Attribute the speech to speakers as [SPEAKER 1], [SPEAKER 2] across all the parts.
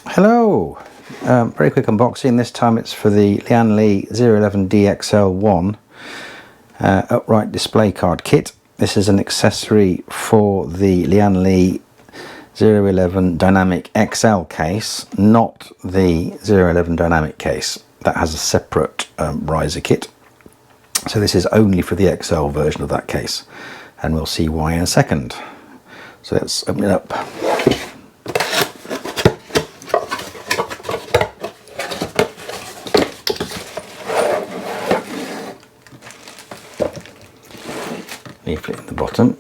[SPEAKER 1] Hello! Very quick unboxing. This time it's for the Lian-Li 011DXL-1 upright display card kit. This is an accessory for the Lian-Li 011 Dynamic XL case, not the 011 Dynamic case. That has a separate riser kit. So this is only for the XL version of that case, and we'll see why in a second. So let's open it up. Leaflet at the bottom.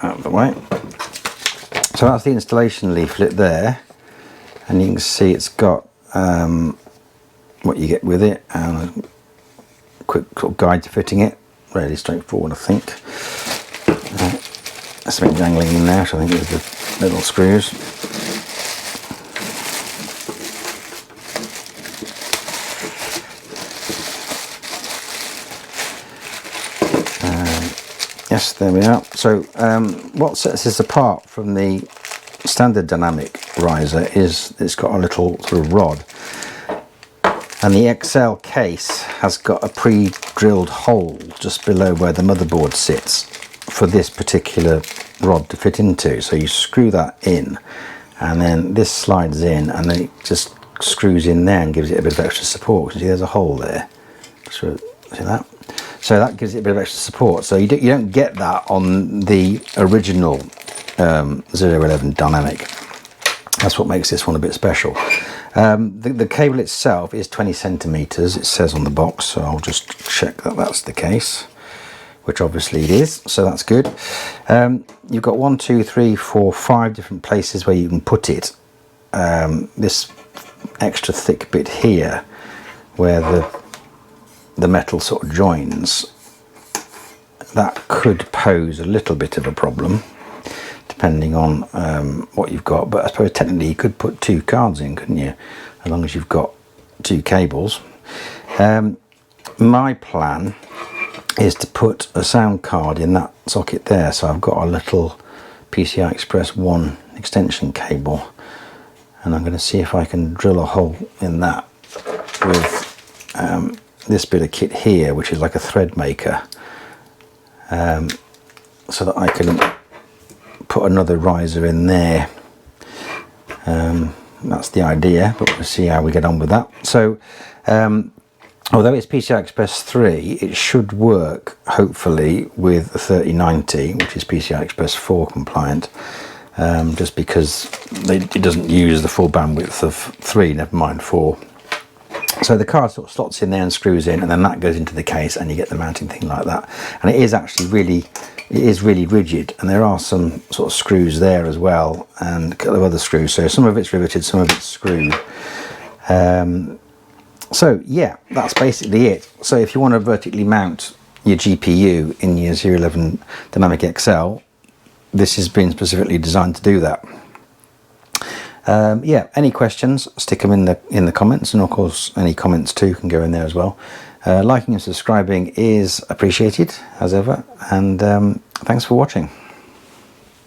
[SPEAKER 1] Out of the way. So that's the installation leaflet there, and you can see it's got what you get with it and a quick sort of guide to fitting it. Really straightforward, I think. There's something dangling in there, so I think there's the little screws. Yes, there we are. So what sets this apart from the standard dynamic riser is it's got a little sort of rod, and the XL case has got a pre-drilled hole just below where the motherboard sits for this particular rod to fit into. So you screw that in, and then this slides in, and then it just screws in there and gives it a bit of extra support. You see there's a hole there. See that? So that gives it a bit of extra support. So you don't get that on the original 011 Dynamic. That's what makes this one a bit special. The cable itself is 20 centimeters, it says on the box, so I'll just check that that's the case, which obviously it is, so that's good. You've got 1, 2, 3, 4, 5 different places where you can put it. This extra thick bit here, where the metal sort of joins, that could pose a little bit of a problem depending on what you've got, but I suppose technically you could put 2 cards in, couldn't you, as long as you've got 2 cables. My plan is to put a sound card in that socket there, so I've got a little PCI Express 1 extension cable, and I'm going to see if I can drill a hole in that with this bit of kit here, which is like a thread maker, so that I can put another riser in there. That's the idea, but we'll see how we get on with that. So although it's PCI Express 3, it should work hopefully with a 3090, which is PCI Express 4 compliant, just because it doesn't use the full bandwidth of 3, never mind 4. So the card sort of slots in there and screws in, and then that goes into the case, and you get the mounting thing like that. And it is actually really rigid, and there are some sort of screws there as well, and a couple of other screws. So some of it's riveted, some of it's screwed. So yeah, that's basically it. So if you want to vertically mount your GPU in your 011 Dynamic XL, this has been specifically designed to do that. Yeah, any questions, stick them in the comments, and of course any comments too can go in there as well. Liking and subscribing is appreciated as ever, and thanks for watching.